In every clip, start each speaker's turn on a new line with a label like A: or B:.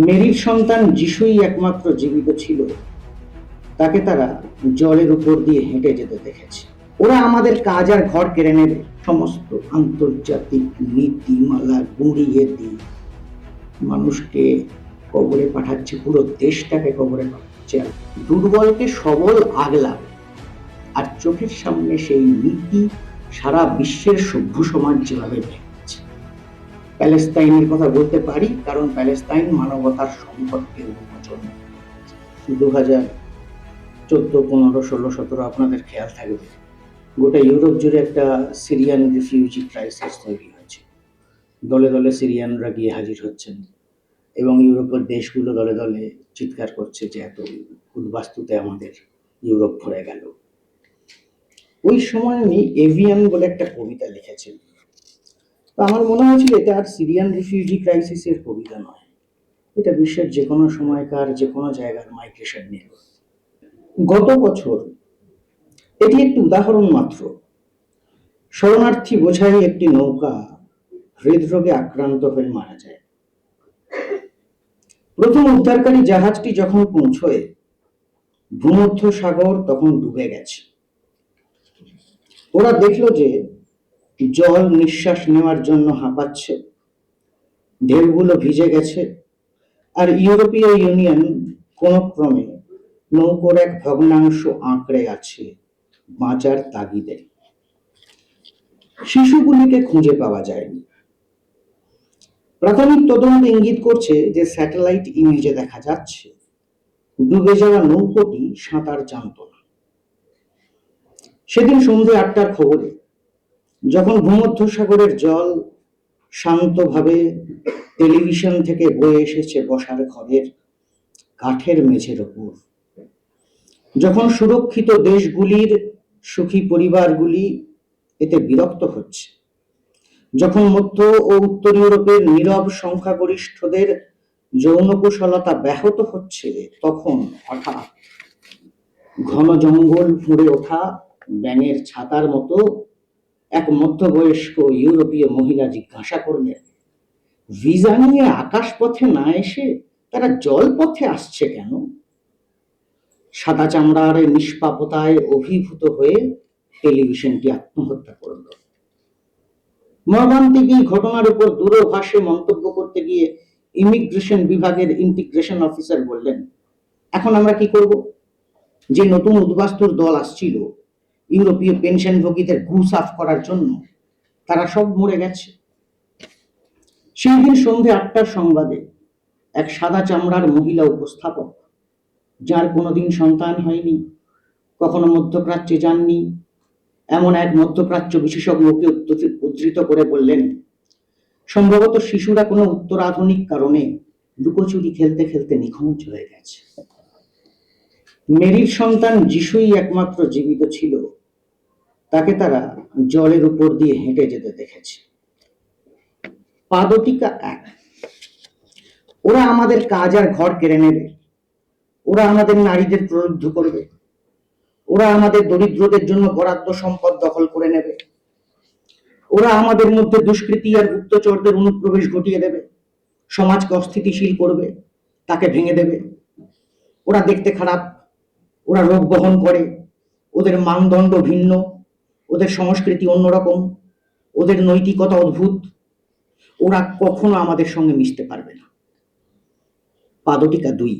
A: মেরির সন্তান যিশুই একমাত্র জীবিত ছিল, তাকে তারা জলের উপর দিয়ে হেঁটে যেতে দেখেছে। ওরা আমাদের কাজ আর ঘর কেড়ে নেবে, সমস্ত আন্তর্জাতিক নীতিমালা গুঁড়িয়ে দিয়ে মানুষকে কবরে পাঠাচ্ছে, পুরো দেশটাকে কবরে পাঠাচ্ছে। দুর্বলকে সবল আগলাবে, আর চোখের সামনে সেই নীতি সারা বিশ্বের সভ্য সমাজ যেভাবে ভেঙেছে। প্যালেস্তাইনের কথা বলতে পারি, কারণ প্যালেস্তাইন মানবতার সংকটকে উন্মোচন। 2014, 15, 16, 17 আপনাদের খেয়াল থাকবে, গোটা ইউরোপ জুড়ে একটা সিরিয়ান রিফিউজি ক্রাইসিস তৈরি হয়েছে। দলে দলে সিরিয়ানরা গিয়ে হাজির হচ্ছেন এবং ইউরোপের দেশগুলো দলে দলে চিৎকার করছে যে এত উদ্বাস্তুতে আমাদের ইউরোপ ভরে গেল। ওই সময় আমি এভিয়ান বলে একটা কবিতা লিখেছি। তো আমার মনে হয়েছিল এটা আর সিরিয়ান রিফিউজি ক্রাইসিসের কবিতা নয়, এটা বিশ্বের যে কোনো সময়কার যে কোনো জায়গার মাইগ্রেশন নিয়ে। গত বছর এটি একটি উদাহরণ মাত্র। শরণার্থী বোঝাই একটি নৌকা হৃদরোগে আক্রান্ত হয়ে মারা যায়। প্রথম উদ্ধারকারী জাহাজটি যখন পৌঁছয়, ভূমধ্য সাগর তখন ডুবে গেছে। ওরা দেখল যে জল নিঃশ্বাস নেওয়ার জন্য হাঁপাচ্ছে, ঢেউগুলো ভিজে গেছে, আর ইউরোপীয় ইউনিয়ন কোন ক্রমে নৌকোর এক ভগ্নাংশ আঁকড়ে আছে বাঁচার তাগিদে। শিশুগুলিকে খুঁজে পাওয়া যায়নি। প্রাথমিক তদন্ত ইঙ্গিত করছে যে স্যাটেলাইট ইমেজে দেখা যাচ্ছে ডুবে যাওয়া নৌকোটি সাঁতার জানত না। সেদিন সন্ধ্যে 8টার খবরে, যখন ভূমধ্য সাগরের জল শান্তভাবে টেলিভিশন থেকে বয়ে এসেছে বসার ঘরের কাঠের মেঝের ওপর, যখন সুরক্ষিত দেশগুলির সুখী পরিবারগুলি এতে বিরক্ত হচ্ছে, যখন মধ্য ও উত্তর ইউরোপের নীরব সংখ্যাগরিষ্ঠদের যৌন কুশলতা ব্যাহত হচ্ছে, তখন হঠাৎ ঘন জঙ্গল ফুঁড়ে ওঠা ব্যাঙের ছাতার মতো এক মধ্যবয়স্ক ইউরোপীয় মহিলা জিজ্ঞাসা করলেন, ভিসা নিয়ে আকাশপথে না এসে তারা জলপথে আসছে কেন? সাদা চামড়ার নিষ্পাপতায় অভিভূত হয়ে টেলিভিশনটি আত্মহত্যা করল। মর্মান্তিক এই ঘটনার উপর দূরভাষে মন্তব্য করতে গিয়ে ইমিগ্রেশন বিভাগের ইন্টিগ্রেশন অফিসার বললেন, এখন আমরা কি করব? যে নতুন উদ্বাস্তুর দল আসছিল ইউরোপীয় পেনশনভোগীদের গু সাফ করার জন্য, তারা সব মরে গেছে। সেই দিন সন্ধ্যে 8টার সংবাদে এক সাদা চামড়ার মহিলা উপস্থাপক, যার কোনোদিন সন্তান হয়নি, কখনো মধ্যপ্রাচ্যে যাননি, এমন এক মধ্যপ্রাচ্য বিশেষজ্ঞকে উদ্ধৃত করে বললেন, সম্ভবত শিশুরা কোনো উত্তরাধুনিক কারণে লুকোচুরি খেলতে খেলতে নিখোঁজ হয়ে গেছে। মেরির সন্তান যিশুই একমাত্র জীবিত ছিল, তাকে তারা জলের উপর দিয়ে হেঁটে যেতে দেখেছে। পাদটিকা 1। ওরা আমাদের কাজ আর ঘর কেড়ে নেবে, ওরা আমাদের নারীদের প্রলুব্ধ করবে, ওরা আমাদের দরিদ্রদের জন্য বরাদ্দ সম্পদ দখল করে নেবে, ওরা আমাদের মধ্যে দুষ্কৃতী আর গুপ্তচরদের অনুপ্রবেশ ঘটিয়ে দেবে, সমাজকে অস্থিতিশীল করবে, তাকে ভেঙে দেবে। ওরা দেখতে খারাপ, ওরা রোগ বহন করে, ওদের মানদণ্ড ভিন্ন, ওদের সংস্কৃতি অন্যরকম, ওদের নৈতিকতা অদ্ভুত, ওরা কখনো আমাদের সঙ্গে মিশতে পারবে না। পাদটিকা 2।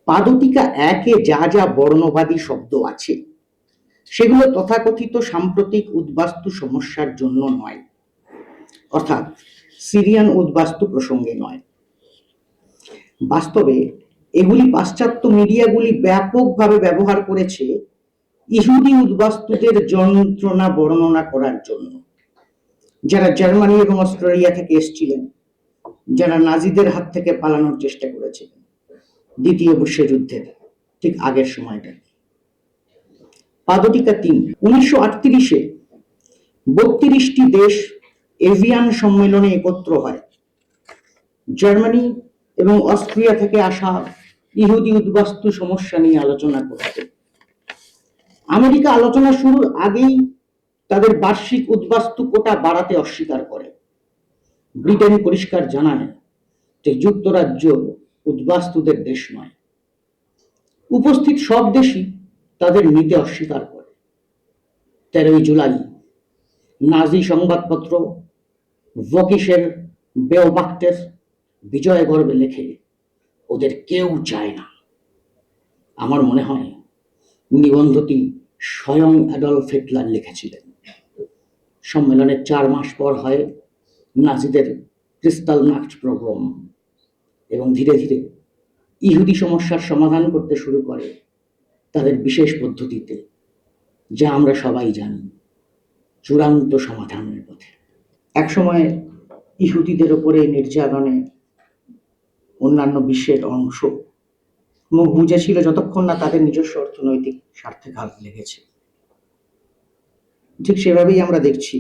A: পাদটিকা 1-এ যা যা বর্ণবাদী শব্দ আছে, সেগুলো তথাকথিত সাম্প্রতিক উদ্বাস্তু সমস্যার জন্য নয়, অর্থাৎ সিরিয়ান উদ্বাস্তু প্রসঙ্গে নয়। বাস্তবে এগুলি পাশ্চাত্য মিডিয়াগুলি ব্যাপকভাবে ব্যবহার করেছে ইহুদি উদ্বাস্তুদের যন্ত্রণা বর্ণনা করার জন্য, যারা জার্মানি এবং অস্ট্রেলিয়া থেকে এসেছিলেন, যারা নাজিদের হাত থেকে পালানোর চেষ্টা করেছিলেন দ্বিতীয় বিশ্বযুদ্ধের ঠিক আগের সময়টা। পাদটিকা 3। 1938-এ 32টি দেশ এভিয়ান সম্মেলনে একত্র হয় জার্মানি এবং অস্ট্রিয়া থেকে আসা ইহুদি উদ্বাস্তু সমস্যা নিয়ে আলোচনা করতে। আমেরিকা আলোচনা শুরুর আগেই তাদের বার্ষিক উদ্বাস্তু কোটা বাড়াতে অস্বীকার করে। ব্রিটেন পরিষ্কার জানায় যে যুক্তরাজ্য উদ্বাস্তুদের দেশ নয়। উপস্থিত সব দেশই তাদের নিতে অস্বীকার করে। 13ই জুলাই নাজি সংবাদপত্র ভোকিসের বেওবাক্টের বিজয় গর্বে লেখে, ওদের কেউ চায় না। আমার মনে হয় নিবন্ধটি স্বয়ং অ্যাডলফ হিটলার লিখেছিলেন। সম্মেলনের 4 মাস পর হয় নাজিদের ক্রিস্টাল নাক্ট প্রোগ্রাম, এবং ধীরে ধীরে ইহুদি সমস্যার সমাধান করতে শুরু করে তাদের বিশেষ পদ্ধতিতে, যা আমরা সবাই জানি, চূড়ান্ত সমাধানের পথে। একসময় ইহুদিদের উপরে নির্যাতনে অন্যান্য বিশ্বের অংশ মুখ বুঝেছিল যতক্ষণ না তাদের নিজস্ব অর্থনৈতিক স্বার্থে ঘাত লেগেছে। ঠিক সেভাবেই আমরা দেখছি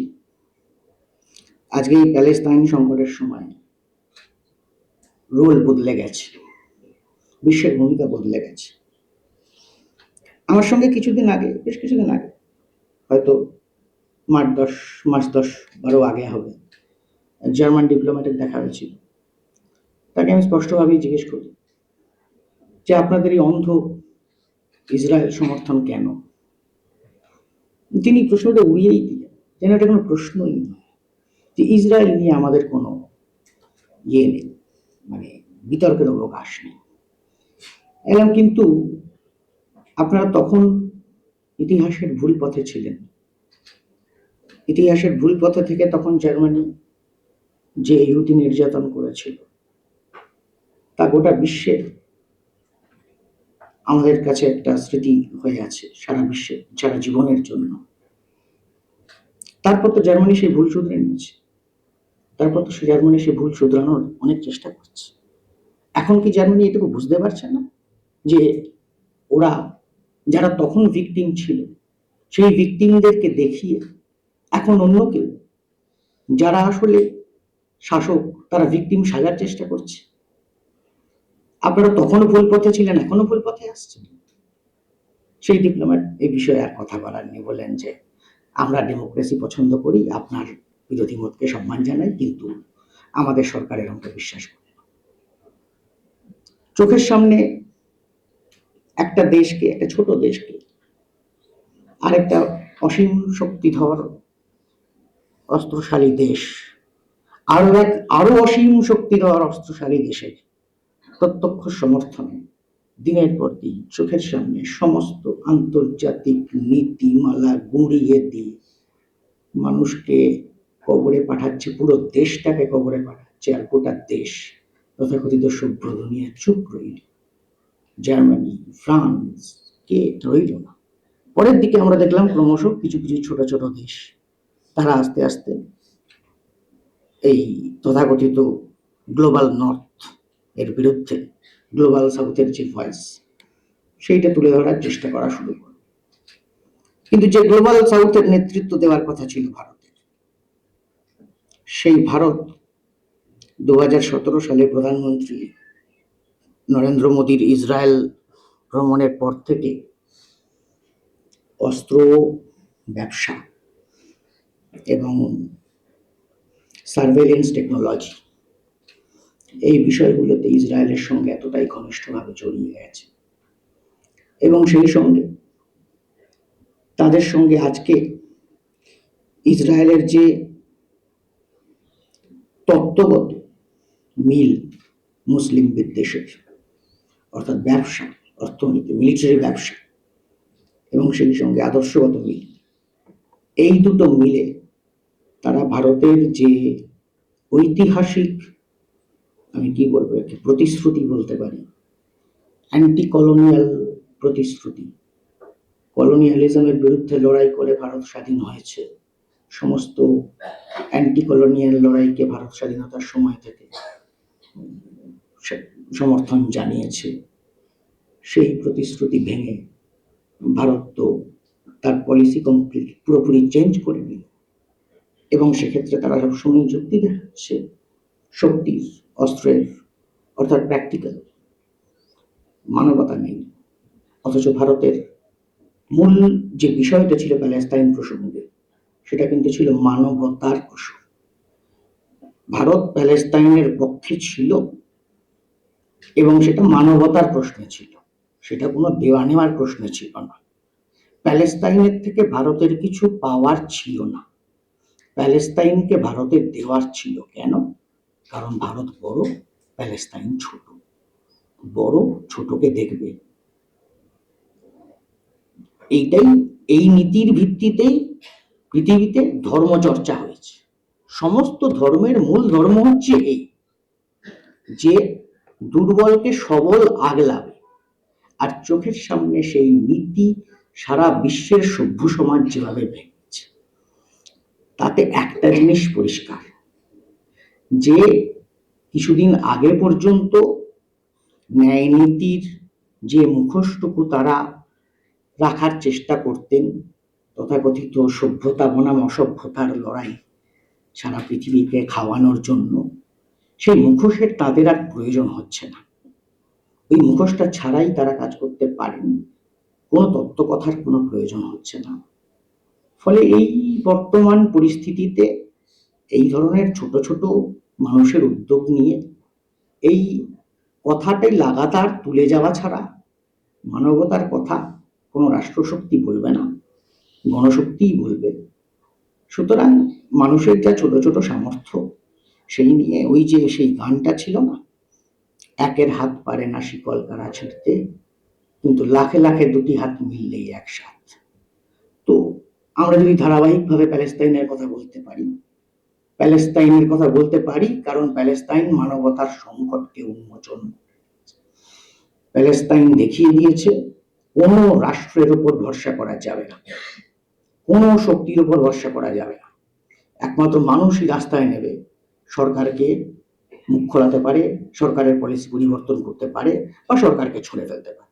A: আজকে এই প্যালেস্তাইন সংকটের সময় রোল বদলে গেছে, বিশ্বের ভূমিকা বদলে গেছে। আমার সঙ্গে বেশ কিছুদিন আগে, হয়তো মাস 10-12 আগে হবে, জার্মান ডিপ্লোম্যাটের দেখা হয়েছিল। তাকে আমি স্পষ্টভাবেই জিজ্ঞেস করি যে আপনাদের এই অন্ধ ইসরায়েল সমর্থন কেন? তিনি প্রশ্নটা উড়িয়েই দিলেন, যেন এটা কোনো প্রশ্নই নয়, যে ইসরায়েল নিয়ে আমাদের কোনো নেই, মানে বিতর্কের অবকাশ নেই। এলাম, কিন্তু আপনারা তখন ইতিহাসের ভুল পথে ছিলেন। ইতিহাসের ভুল পথে থেকে তখন জার্মানি যে ইহুদি নির্যাতন করেছিল তা গোটা বিশ্বের আমাদের কাছে একটা স্মৃতি হয়ে আছে, সারা বিশ্বে, সারা জীবনের জন্য। তারপর তো জার্মানি সেই ভুল শুধরে নিয়েছে, তারপর তো জার্মানি সেই ভুল শুধরানোর অনেক চেষ্টা করছে। এখন কি জার্মানি এটুকু বুঝতে পারছে না যে ওরা যারা তখন ভিকটিম ছিল, সেই ভিকটিমদেরকে দেখিয়ে এখন অন্য কেউ যারা আসলে শাসক, তারা ভিকটিম সাজার চেষ্টা করছে? আপনারা তখনও ভুল পথে ছিলেন, এখনো ভুল পথে আসছেন। সেই ডিপ্লোম্যাট এই বিষয়ে আর কথা বলারনি, বলেন যে আমরা ডেমোক্রেসি পছন্দ করি, আপনার বিরোধী মতকে সম্মান জানাই, কিন্তু আমাদের সরকারের অঙ্কে বিশ্বাস করি না। চোখের সামনে একটা দেশকে, একটা ছোট দেশকে আরেকটা অসীম শক্তিধর অস্ত্রশালী দেশ, আরো অসীম শক্তিধর অস্ত্রশালী দেশের প্রত্যক্ষ সমর্থনে দিনের পর দিন চোখের সামনে সমস্ত আন্তর্জাতিক নীতিমালা গুঁড়িয়ে দিয়ে মানুষকে কবরে পাঠাচ্ছে, পুরো দেশটাকে কবরে পাঠাচ্ছে, আর গোটা দেশ তথাকথিত সভ্য দুনিয়া চুপ রইল। জার্মানি, ফ্রান্স, কে রইল না। পরের দিকে আমরা দেখলাম ক্রমশ কিছু কিছু ছোট ছোট দেশ, তারা আস্তে আস্তে এই তথাকথিত গ্লোবাল নর্থ এর বিরুদ্ধে গ্লোবাল সাউথের যে ভয়েস, সেইটা তুলে ধরার চেষ্টা করা শুরু করে। কিন্তু যে গ্লোবাল সাউথের নেতৃত্ব দেওয়ার কথা ছিল ভারতের, সেই ভারত 2017 সালে প্রধানমন্ত্রী নরেন্দ্র মোদীর ইসরায়েল ভ্রমণের পর থেকে অস্ত্র ব্যবসা এবং সার্ভেলেন্স টেকনোলজি, এই বিষয়গুলোতে ইসরায়েলের সঙ্গে এতটাই ঘনিষ্ঠভাবে জড়িয়ে গেছে, এবং সেই সঙ্গে তাদের সঙ্গে আজকে ইসরায়েলের যে তত্ত্বগত মিল মুসলিম বিদ্বেষের, অর্থাৎ ব্যবসা, অর্থনীতি, মিলিটারি ব্যবসা, এবং সেই সঙ্গে আদর্শগত মিল, এই দুটো মিলে তারা ভারতের যে ঐতিহাসিক, আমি কি বলবো, একটি প্রতিশ্রুতি বলতে পারি, অ্যান্টি কলোনিয়াল প্রতিশ্রুতি, কলোনিয়ালিজমের বিরুদ্ধে লড়াই করে ভারত স্বাধীন হয়েছে, সমস্ত অ্যান্টি কলোনিয়াল লড়াইকে ভারত স্বাধীনতার সময় থেকে সমর্থন জানিয়েছে। সেই প্রতিশ্রুতি ভেঙে ভারত তো তার পলিসি পুরোপুরি চেঞ্জ করে নিল, এবং সেক্ষেত্রে তারা সবসময় যুক্তি দেখাচ্ছে শক্তির, অস্ত্রের, অর্থাৎ প্র্যাকটিক্যাল, মানবতা নেই। অথচ ভারতের মূল যে বিষয়টা ছিল প্যালেস্তাইন প্রসঙ্গে, সেটা কিন্তু ছিল মানবতার প্রসঙ্গ। ভারত প্যালেস্তাইনের পক্ষে ছিল, এবং সেটা মানবতার প্রশ্ন ছিল, সেটা কোনো দেওয়া নেওয়ার প্রশ্ন ছিল না। প্যালেস্তাইনের থেকে ভারতের কিছু পাওয়ার ছিল না, প্যালেস্তাইনকে ভারতের দেওয়ার ছিল। কেন? কারণ ভারত বড়, প্যালেস্তাইন ছোট। বড় ছোটকে দেখবে, এইটাই, এই নীতির ভিত্তিতেই পৃথিবীতে ধর্ম চর্চা হয়েছে। সমস্ত ধর্মের মূল ধর্ম হচ্ছে এই, যে দুর্বলকে সবল আগলাবে। আর চোখের সামনে সেই নীতি সারা বিশ্বের সভ্য সমাজ যেভাবে ভেঙেছে, তাতে একটা জিনিস পরিষ্কার, যে কিছুদিন আগে পর্যন্ত ন্যায় নীতির যে মুখোশটুকু তারা রাখার চেষ্টা করতেন, তথাকথিত সভ্যতা বনাম অসভ্যতার লড়াই সারা পৃথিবীকে খাওয়ানোর জন্য, সেই মুখোশের তাদের আর প্রয়োজন হচ্ছে না। ওই মুখোশটা ছাড়াই তারা কাজ করতে পারেন, কোনো তত্ত্বকথার কোনো প্রয়োজন হচ্ছে না। ফলে এই বর্তমান পরিস্থিতিতে এই ধরনের ছোট ছোট মানুষের উদ্যোগ নিয়ে এই কথাটাই লাগাতার তুলে যাওয়া ছাড়া মানবতার কথা কোনো রাষ্ট্রশক্তি বলবে না, গণশক্তিই বলবে। সুতরাং মানুষের যা ছোট ছোট সামর্থ্য, সেই নিয়ে ওই যে সেই গানটা ছিল না, একের হাত পারে না শিকল কারা ছিঁড়তে, কিন্তু লাখে লাখে দুটি হাত মিললেই একসাথ। তো আমরা যদি ধারাবাহিকভাবে প্যালেস্তাইনের কথা বলতে পারি, প্যালেস্তাইনের কথা বলতে পারি কারণ প্যালেস্তাইন মানবতার সংকটকে উন্মোচন, প্যালেস্তাইন দেখিয়ে দিয়েছে কোনো রাষ্ট্রের উপর ভরসা করা যাবে না, কোনো শক্তির উপর ভরসা করা যাবে না। একমাত্র মানুষই রাস্তায় নেবে, সরকারকে মুখ খোলাতে পারে, সরকারের পলিসি পরিবর্তন করতে পারে, বা সরকারকে ছুঁড়ে ফেলতে পারে।